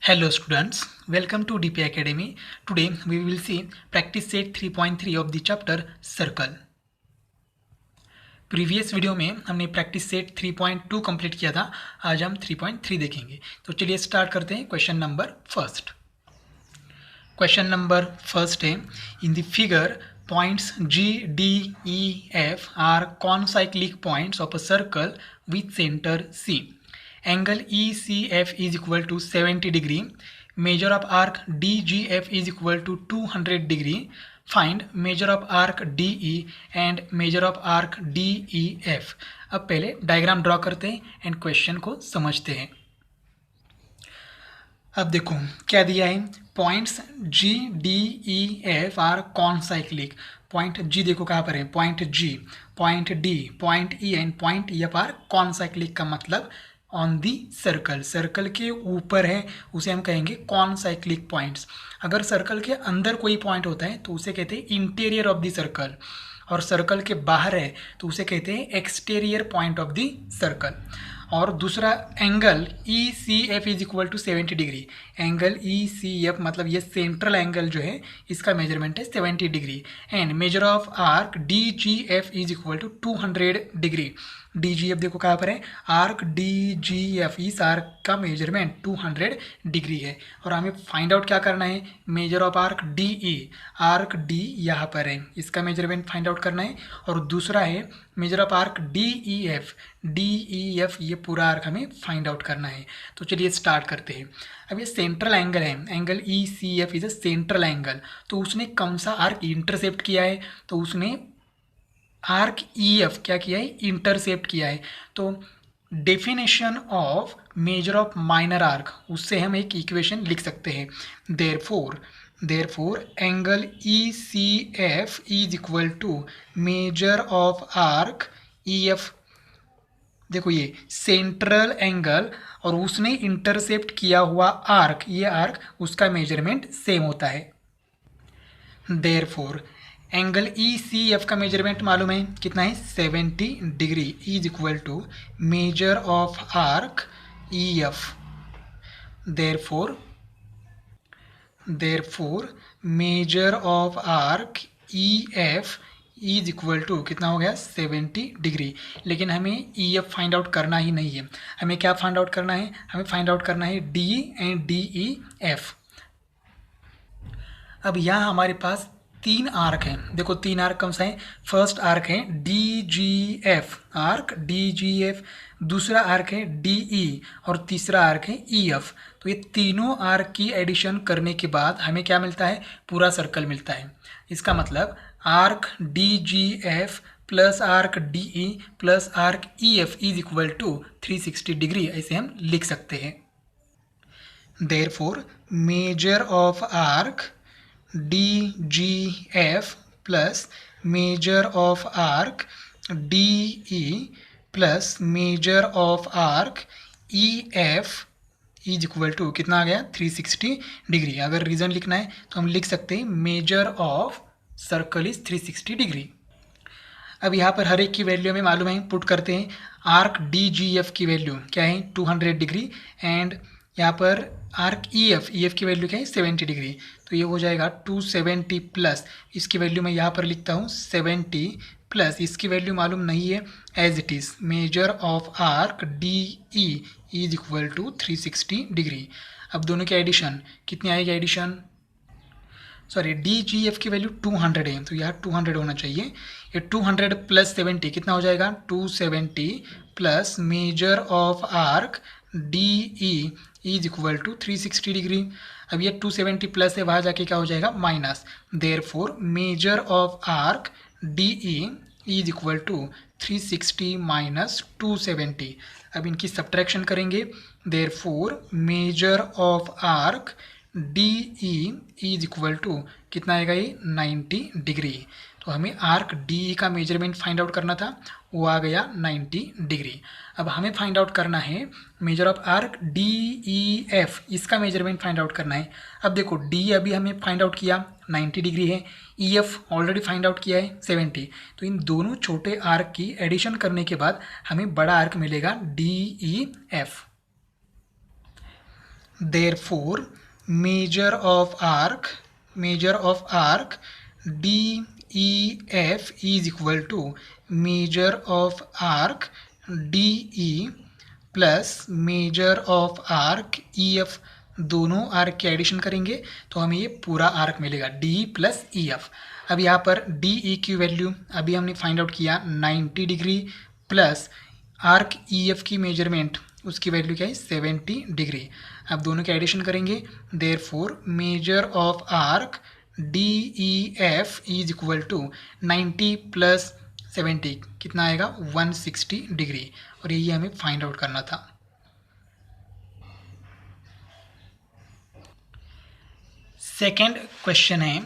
Hello students, welcome to DP Academy. Today we will see practice set 3.3 of the chapter Circle. Previous video में हमने practice set 3.2 complete किया था. आज हम 3.3 देखेंगे. तो चलिए स्टार्ट करते हैं. क्वेश्चन नंबर फर्स्ट है in the figure points G, D, E, F are concyclic points of a circle with centre C. Angle ECF is equal to 70 degree. Measure of arc DGF is equal to 200 degree. Find measure of arc DE and measure of arc DEF. अब पहले diagram draw करते हैं and question को समझते हैं. अब देखो क्या दिया है. Points G, D, E, F are concyclic. Point G देखो कहाँ पर है. Point G, point D, point E and point F are concyclic का मतलब ऑन दी सर्कल. सर्कल के ऊपर है उसे हम कहेंगे कॉनसाइक्लिक पॉइंट्स. अगर सर्कल के अंदर कोई पॉइंट होता है तो उसे कहते हैं इंटीरियर ऑफ द सर्कल, और सर्कल के बाहर है तो उसे कहते हैं exterior point of the circle. और दूसरा angle E C F is equal to 70 degree. Angle E C F मतलब ये सेंट्रल एंगल जो है इसका मेजरमेंट है 70 degree. And measure of arc D G F is equal to 200 degree. D G F देखो कहाँ पर है. आर्क डी जी एफ, इस आर्क का मेजरमेंट 200 डिग्री है. और हमें फाइंड आउट क्या करना है. Measure of arc D E. Arc D यहाँ पर है, इसका मेजरमेंट फाइंड आउट करना है. और दूसरा है measure of arc D E F. D E F ये पूरा आर्क हमें फाइंड आउट करना है. तो चलिए स्टार्ट करते हैं. अब ये सेंट्रल एंगल है. Angle E C F is a central angle. तो उसने कौन सा आर्क इंटरसेप्ट किया है. तो उसने आर्क ई एफ क्या किया है. इंटरसेप्ट किया है. तो definition of measure of minor arc, उससे हम एक इक्वेशन लिख सकते हैं. Therefore angle E C F is equal to measure of arc E F. देखो ये सेंट्रल एंगल और उसने इंटरसेप्ट किया हुआ आर्क, ये आर्क उसका मेजरमेंट सेम होता है. Therefore angle E C F का मेजरमेंट मालूम है कितना है. 70 degree is equal to measure of arc E F. Therefore measure of arc E F is equal to कितना हो गया 70 डिग्री. लेकिन हमें ई एफ फाइंड आउट करना ही नहीं है. हमें क्या फाइंड आउट करना है. हमें फाइंड आउट करना है D and D E F. अब यहाँ हमारे पास 3 आर्क हैं. देखो 3 आर्क कौन सा है. फर्स्ट आर्क है D G F, arc D G F. दूसरा आर्क है डी ई और तीसरा आर्क है ई एफ. तो ये तीनों आर्क की एडिशन करने के बाद हमें क्या मिलता है. पूरा सर्कल मिलता है. इसका मतलब arc D G F plus arc D E plus arc E F is equal to 360 degree, ऐसे हम लिख सकते हैं. Therefore measure of arc D G F plus measure of arc D E plus measure of arc E F is equal to कितना आ गया 360 degree. अगर reason लिखना है तो हम लिख सकते हैं measure of circle is 360 degree. अब यहाँ पर हर एक की वैल्यू हमें मालूम है, पुट करते हैं. आर्क डी जी एफ की वैल्यू क्या है 200 डिग्री. एंड यहाँ पर आर्क ई एफ की वैल्यू क्या है 70 डिग्री. तो ये हो जाएगा 270 प्लस इसकी वैल्यू मैं यहाँ पर लिखता हूँ 70 प्लस इसकी वैल्यू मालूम नहीं है as it is measure of arc D E is equal to 360 degree. अब दोनों की एडिशन कितनी आएगी. Addition sorry D G F की वैल्यू 200 है तो यहाँ 200 होना चाहिए. ये 200 प्लस 70 कितना हो जाएगा 270 plus measure of arc D E is equal to 360 degree. अब ये 270 प्लस है वहाँ जाके क्या हो जाएगा minus. Therefore measure of arc D E is equal to 360 minus 270. अब इनकी सब्ट्रैक्शन करेंगे. Therefore measure of arc D E is equal to कितना आएगा ये 90 डिग्री. तो हमें आर्क डी ई का मेजरमेंट फाइंड आउट करना था, वो आ गया 90 डिग्री. अब हमें फाइंड आउट करना है measure of arc D E F, इसका मेजरमेंट फाइंड आउट करना है. अब देखो डी अभी हमें फाइंड आउट किया 90 डिग्री है, E F already find out किया है 70. तो इन दोनों छोटे आर्क की एडिशन करने के बाद हमें बड़ा आर्क मिलेगा D E F. therefore measure of arc DEF is equal to measure of arc DE plus measure of arc EF। दोनों आर्क की एडिशन करेंगे तो हमें ये पूरा आर्क मिलेगा DE प्लस EF। अब यहाँ पर DE की वैल्यू अभी हमने फाइंड आउट किया 90 डिग्री प्लस आर्क EF की मेजरमेंट उसकी वैल्यू क्या है 70 डिग्री। अब दोनों की एडिशन करेंगे therefore measure of arc DEF is equal to 90 plus 70 कितना आएगा 160 डिग्री, और यही हमें फाइंड आउट करना था। सेकेंड क्वेश्चन है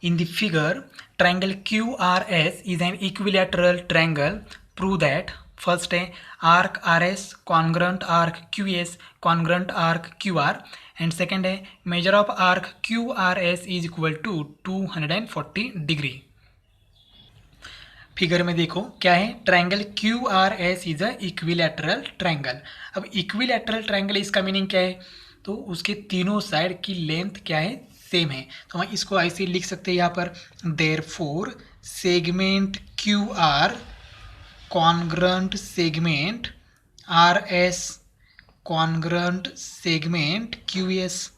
in the figure triangle QRS is an equilateral triangle, prove that. First है arc RS congruent arc QS congruent arc QR, and second है measure of arc QRS is equal to 240 degree. Figure में देखो क्या है, triangle QRS is a equilateral triangle. अब equilateral triangle इसका meaning क्या है, तो उसके तीनों साइड की लेंथ क्या है सेम है, तो हम इसको ऐसे लिख सकते हैं यहाँ पर therefore segment QR congruent segment RS congruent segment QS।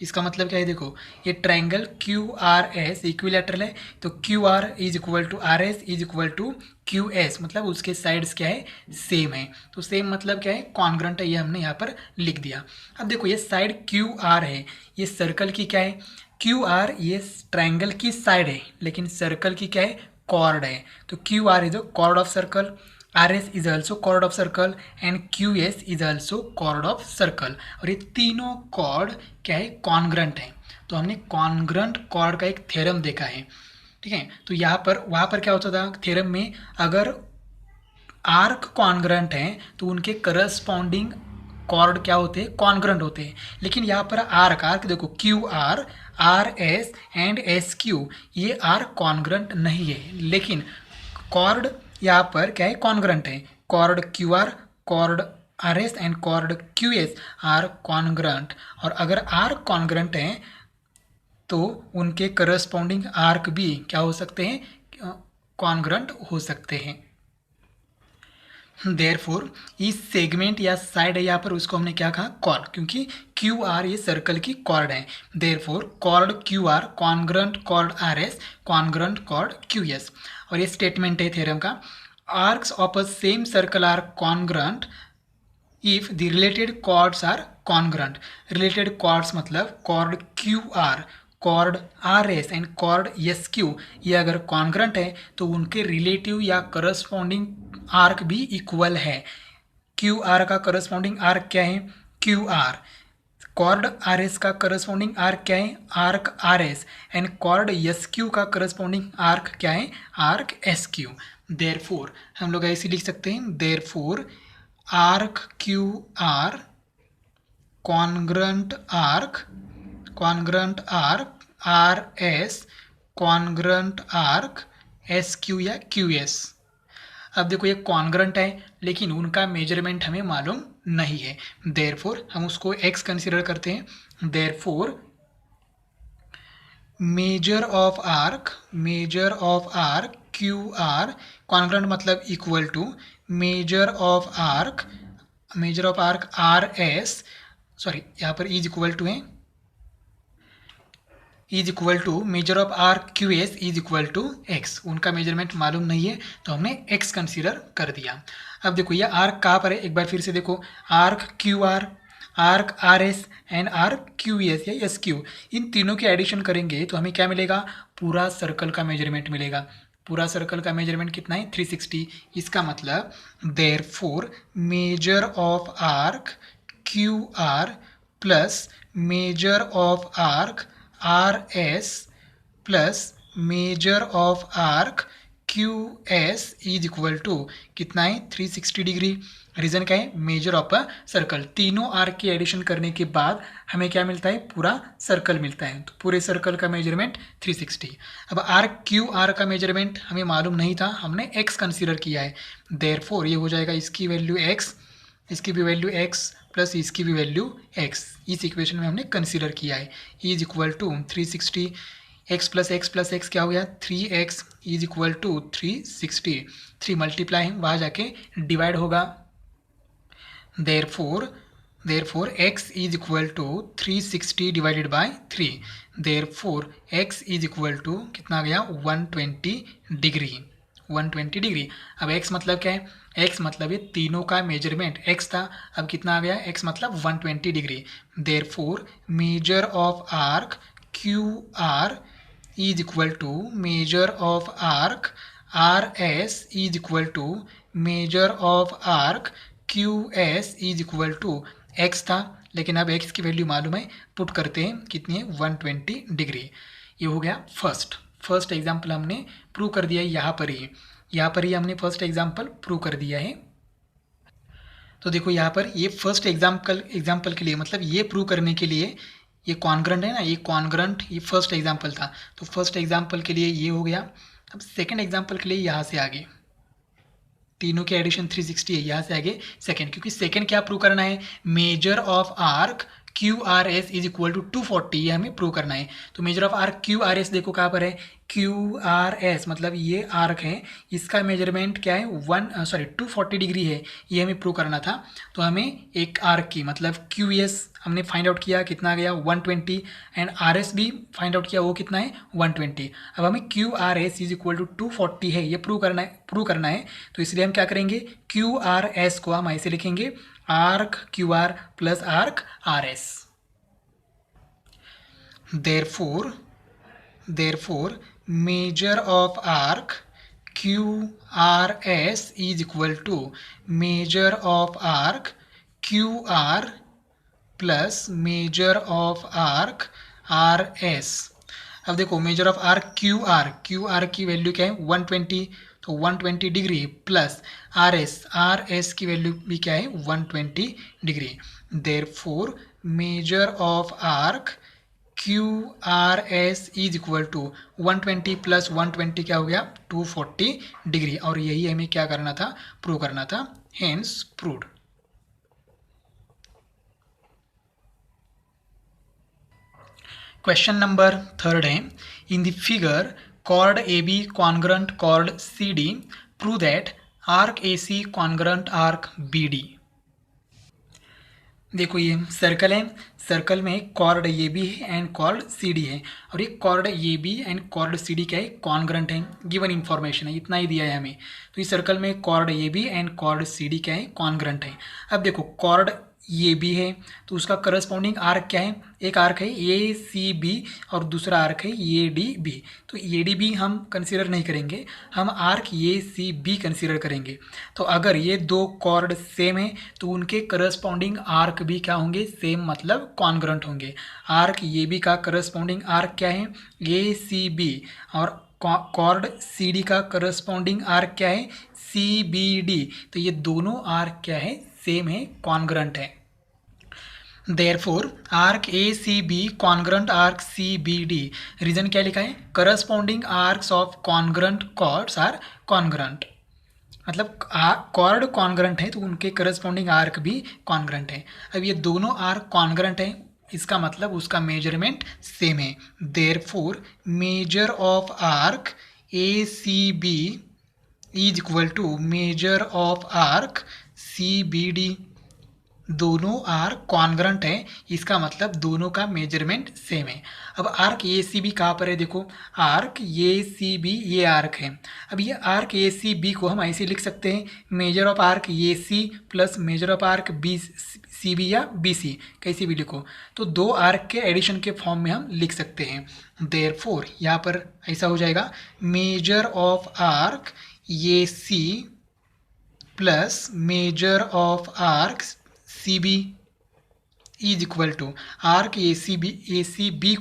इसका मतलब क्या है, देखो ये ट्रायंगल QRS इक्विलैटरल है तो QR is equal to RS is equal to QS, मतलब उसके साइड्स क्या है सेम है। तो सेम मतलब क्या है कॉन्ग्रुएंट है, ये हमने यहाँ पर लिख दिया। अब देखो ये साइड QR है, ये सर्कल की क्या है QR, ये ट्रायंगल की साइड है लेकिन सर्कल की क्या है कॉर्ड है, तो QR is a chord of circle, RS is also chord of circle and QS is also chord of circle, और ये तीनों कॉर्ड क्या है कॉन्ग्रुएंट है। तो हमने कॉन्ग्रुएंट कॉर्ड का एक थ्योरम देखा है, ठीक है। तो यहाँ पर वहाँ पर क्या होता था थ्योरम में, अगर आर्क कॉन्ग्रुएंट हैं तो उनके करस्पॉन्डिंग कॉर्ड क्या होते हैं कॉन्ग्रुएंट होते हैं, लेकिन यहाँ पर आर्क देखो QR RS एंड SQ ये आर्क कॉन्ग्रुएंट नहीं है, लेकिन कॉर्ड यहाँ पर क्या है कॉन्ग्रुएंट है, chord QR chord RS and chord QS are congruent, और अगर आर्क कॉन्ग्रुएंट हैं तो उनके करस्पॉन्डिंग आर्क भी क्या हो सकते हैं कॉन्ग्रुएंट हो सकते हैं। देयरफॉर इस सेगमेंट या साइड है यहाँ पर उसको हमने क्या कहा कॉर्ड, क्योंकि QR ये सर्कल की कॉर्ड है। Therefore chord QR congruent chord RS congruent chord QS, और ये स्टेटमेंट है थ्योरम का, arcs of a same circle are congruent if the related chords are congruent. Related chords मतलब chord QR chord RS and chord SQ ये अगर congruent है तो उनके रिलेटिव या करस्पॉन्डिंग आर्क भी इक्वल है। QR का करस्पॉन्डिंग आर्क क्या है QR, कॉर्ड RS का करस्पॉन्डिंग आर्क क्या है arc RS, and chord SQ का करस्पॉन्डिंग आर्क क्या है आर्क SQ। देयरफॉर हम लोग ऐसे लिख सकते हैं therefore arc QR congruent arc RS congruent arc SQ या QS। अब देखो ये कॉन्ग्रुएंट है लेकिन उनका मेजरमेंट हमें मालूम नहीं है, देयरफॉर हम उसको x कंसीडर करते हैं। Therefore measure of arc QR congruent मतलब equal to measure of arc RS, sorry यहाँ पर इज इक्वल टू है is equal to measure of arc QS is equal to x। उनका मेजरमेंट मालूम नहीं है तो हमने x कंसीडर कर दिया। अब देखो ये आर्क कहाँ पर है, एक बार फिर से देखो arc QR arc RS and arc QS या SQ, इन तीनों की एडिशन करेंगे तो हमें क्या मिलेगा पूरा सर्कल का मेजरमेंट मिलेगा। पूरा सर्कल का मेजरमेंट कितना है 360। इसका मतलब therefore measure of arc QR plus measure of arc RS plus measure of arc QS is equal to कितना है 360 डिग्री। रीजन क्या है मेजर ऑफ अ सर्कल, तीनों आर्क की एडिशन करने के बाद हमें क्या मिलता है पूरा सर्कल मिलता है, तो पूरे सर्कल का मेजरमेंट 360। अब आर्क QR का मेजरमेंट हमें मालूम नहीं था, हमने x कंसीडर किया है, देयरफॉर ये हो जाएगा इसकी वैल्यू x, इसकी भी वैल्यू x प्लस इसकी भी वैल्यू x इस इक्वेशन में हमने कंसीडर किया है। Is equal to 360 x plus X क्या हो गया 3x is equal to 360। 3 multiply है वहाँ जाके डिवाइड होगा। therefore x is equal to 360 divided by 3। therefore x is equal to कितना आ गया 120 डिग्री। 120 डिग्री। अब x मतलब क्या है, x मतलब ये तीनों का मेजरमेंट x था, अब कितना आ गया x मतलब 120 degree. therefore measure of arc QR is equal to measure of arc RS is equal to measure of arc QS is equal to x था, लेकिन अब x की वैल्यू मालूम है, पुट करते हैं कितनी है 120 डिग्री। ये हो गया फर्स्ट एग्जाम्पल हमने प्रूव कर दिया है। यहाँ पर ही हमने फर्स्ट एग्जाम्पल प्रूव कर दिया है। तो देखो यहाँ पर ये फर्स्ट एग्जाम्पल के लिए मतलब ये प्रूव करने के लिए ये कॉन्ग्रंट है ना, ये कॉन्ग्रंट ये फर्स्ट एग्जाम्पल था, तो फर्स्ट एग्जाम्पल के लिए ये हो गया। अब सेकंड एग्जाम्पल के लिए यहाँ से आगे तीनों के एडिशन 360 है, यहाँ से आगे सेकंड, क्योंकि सेकंड क्या प्रूव करना है, measure of arc Q R S is equal to 240, ये हमें प्रूव करना है। तो measure of arc Q R S देखो कहाँ पर है, क्यू आर एस मतलब ये आर्क है, इसका मेजरमेंट क्या है 240 डिग्री है, ये हमें प्रूव करना था। तो हमें एक आर्क की मतलब क्यू एस हमने फाइंड आउट किया, कितना गया 120, एंड आर एस भी फाइंड आउट किया, वो कितना है 120। अब हमें Q R S is equal to 240 है, ये प्रूव करना है। तो इसलिए हम क्या करेंगे, क्यू आर एस को हम ऐसे लिखेंगे arc Q are plus arc R S. therefore measure of arc QRS is equal to measure of arc QR plus measure of arc R S. अब देखो measure of arc Q R की value क्या है 120, तो 120 degree plus R S की value भी क्या है 120 degree. Therefore measure of arc Q R S is equal to 120 plus 120 क्या हो गया 240 डिग्री, और यही हमें क्या करना था, प्रूव करना था, हेंस प्रूव्ड। क्वेश्चन नंबर 3 है, in the figure chord AB congruent chord CD, prove that arc AC congruent arc BD। देखो ये सर्कल है, सर्कल में कॉर्ड ए बी है एंड कॉर्ड सी डी है, और ये chord A B and chord C D क्या है, कॉन्ग्रंट है, गिवन इन्फॉर्मेशन है, इतना ही दिया है हमें। तो इस सर्कल में chord A B and chord C D क्या है, कॉन्ग्रंट है। अब देखो कॉर्ड ये बी है तो उसका करस्पॉन्डिंग आर्क क्या है, एक आर्क है ए सी बी और दूसरा आर्क है ए डी बी। तो ए डी बी हम कंसीडर नहीं करेंगे, हम arc A C B consider करेंगे। तो अगर ये दो कॉर्ड सेम है तो उनके करस्पॉन्डिंग आर्क भी क्या होंगे, सेम मतलब कॉन्ग्रंट होंगे। आर्क ए बी का करस्पॉन्डिंग आर्क क्या है ए सी बी, और कॉर्ड सी डी का करस्पॉन्डिंग आर्क क्या है सी बी डी। तो ये दोनों आर्क क्या है, सेम है, कॉन्ग्रंट है। Therefore arc A C B congruent arc C B D. Reason क्या लिखा है, corresponding arcs of congruent chords are congruent, मतलब कॉर्ड कॉन्ग्रंट है तो उनके करस्पॉन्डिंग आर्क भी कॉन्ग्रंट है। अब ये दोनों आर्क कॉन्ग्रंट है, इसका मतलब उसका मेजरमेंट सेम है। Therefore measure of arc A C B is equal to measure of arc C B D. दोनों आर्क कॉन्ग्रंट है, इसका मतलब दोनों का मेजरमेंट सेम है। अब आर्क ए सी बी कहाँ पर है, देखो आर्क ए सी बी ये आर्क है। अब ये आर्क ए सी बी को हम ऐसे लिख सकते हैं, measure of arc A C plus measure of arc B C B या बी सी, कैसे भी लिखो, तो दो आर्क के एडिशन के फॉर्म में हम लिख सकते हैं। देयरफॉर यहाँ पर ऐसा हो जाएगा, measure of arc A C plus measure of arc C B is equal to arc A C B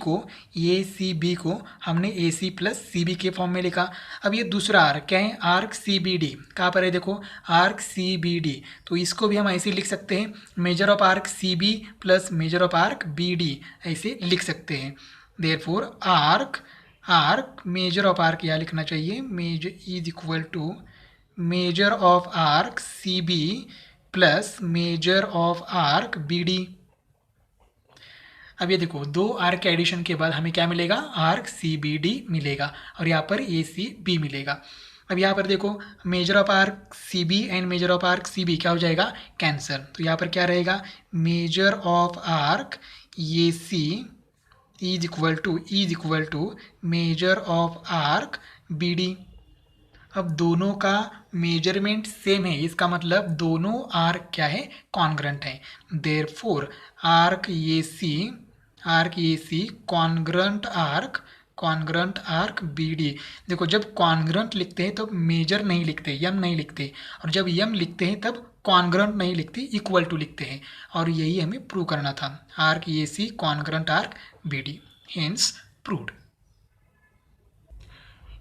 को हमने A C plus C B के फॉर्म में लिखा। अब ये दूसरा आर्क क्या है, आर्क सी बी डी, कहाँ पर है देखो आर्क सी बी डी, तो इसको भी हम ऐसे लिख सकते हैं, measure of arc C B plus measure of arc B D, ऐसे लिख सकते हैं। Therefore arc measure of arc यहाँ लिखना चाहिए, measure is equal to measure of arc C B plus measure of arc B D. अब ये देखो, दो आर्क के एडिशन के बाद हमें क्या मिलेगा, आर्क सी बी डी मिलेगा और यहाँ पर ए सी बी मिलेगा। अब यहाँ पर देखो, measure of arc C B and measure of arc C B क्या हो जाएगा, कैंसर। तो यहाँ पर क्या रहेगा, measure of arc A C is equal to measure of arc B D. अब दोनों का मेजरमेंट सेम है, इसका मतलब दोनों आर्क क्या है, कॉन्ग्रंट है। Therefore arc A C congruent arc B D. देखो, जब कॉन्ग्रंट लिखते हैं तो मेजर नहीं लिखते, यम नहीं लिखते, और जब यम लिखते हैं तब कॉन्ग्रंट नहीं लिखते, इक्वल टू लिखते हैं। और यही हमें प्रूव करना था, arc A C congruent arc B D, hence proved.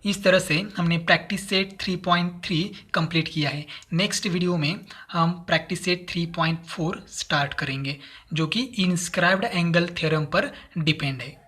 इस तरह से हमने प्रैक्टिस सेट 3.3 कंप्लीट किया है। नेक्स्ट वीडियो में हम प्रैक्टिस सेट 3.4 स्टार्ट करेंगे, जो कि इनस्क्राइब्ड एंगल थ्योरम पर डिपेंड है।